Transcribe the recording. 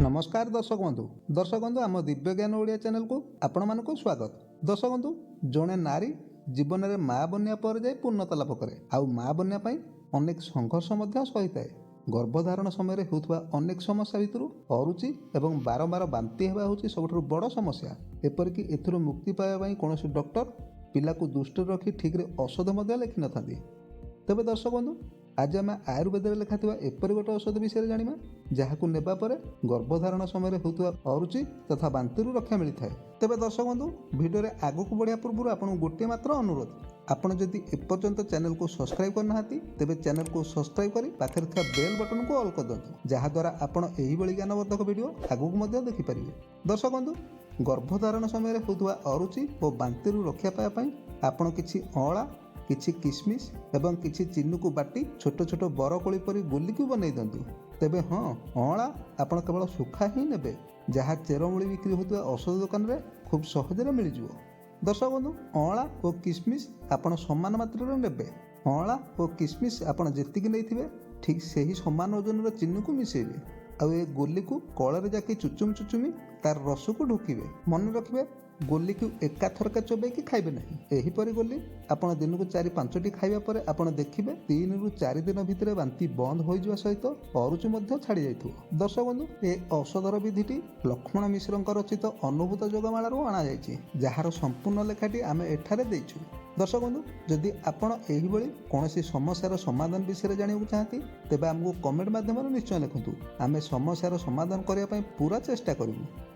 नमस्कार दर्शक बंधु आम दिव्य ज्ञान ओडिया चैनल को आपण मानक स्वागत। दर्शक बंधु जड़े नारी जीवन में माँ बनया पर जाए पूर्णता लाभ करे आउ माँ बनया अनेक संघर्ष सही थाए। गर्भधारण समय होता अनेक समस्या भितर अरुचि एवं बारंबार बांति हेबा होची सबुठारु बड़ समस्या। एपरिक एथुरु मुक्ति पाइबा कौन डॉक्टर पिला को दृष्टि रखी ठीक रे औषध लिखि न था। तेबे दर्शक बंधु आज आम आयुर्वेद में लिखा एपरी गोटे औषध विषय जाना जहां नेबा परे गर्भधारण समय होता अरुचि तथा बांति रक्षा मिलता है। तेबे दर्शक बंधु वीडियो रे आगु को बढ़िया पूर्व आपन गोटे मात्र अनुरोध, आपण जदि एपर्यंत चैनल को सब्सक्राइब करना तेबे चैनल को सब्सक्राइब करी पाखरे थिया बेल बटन को ऑल कर दियंतु जहा द्वारा आपण एही बळी ज्ञानवर्धक वीडियो आगु को मध्ये देखि परिबे। दर्शक बंधु गर्भधारण समय होता अरुचि और बांति रक्षा पाइबा आपण किछि अळा किछि किशमिश एवं किछि चिन्नु को बाटी छोट छोट बरकोली परी गोली को बनै दिंतु। तेबे हाँ अँला आपण केवल सुखा ही नेबे जहाँ चेरमूली बिक्री होता औषध दुकान रे खूब सहजरे मिल जाव। दर्शक बंधु अँला और किशमिश आपण समान मात्रा नेबे। अँला और किशमिश आपण जेतिकी नैथिबे ठीक सही समान ओजन चिन्नु को मिसेबे आउ ए गोली को कଳରେ जाके चुचुमी तार रस को ढोकिबे। मन रखिबे गोली को एकाथरका चोबेकी खाइबे नहीं। एहीपरि गोली आपण दिन को 4-5टी खाइबा परे आपण देखिबे 3 ରୁ 4 दिन भितर बांति बंद हो जावा सहित अरुचि मध्ये छाड़ी जाइथो। दर्शक बंधु ए औषधर विधिटी लक्ष्मण मिश्रଙ୍କ रचित अनुभूत जोगमाळारू अणा जायछि जहार संपूर्ण लेखाटी आमे एठारे देइछु। दर्शक बंधु जदि आपण एही भली कोनोसी समस्यार समाधान विषय जानिବାକୁ चाहती तेबे हमको कमेंट माध्यम निश्चय लिखंतु। आमे समस्यार समाधान करिया पई पूरा चेष्टा करिबु।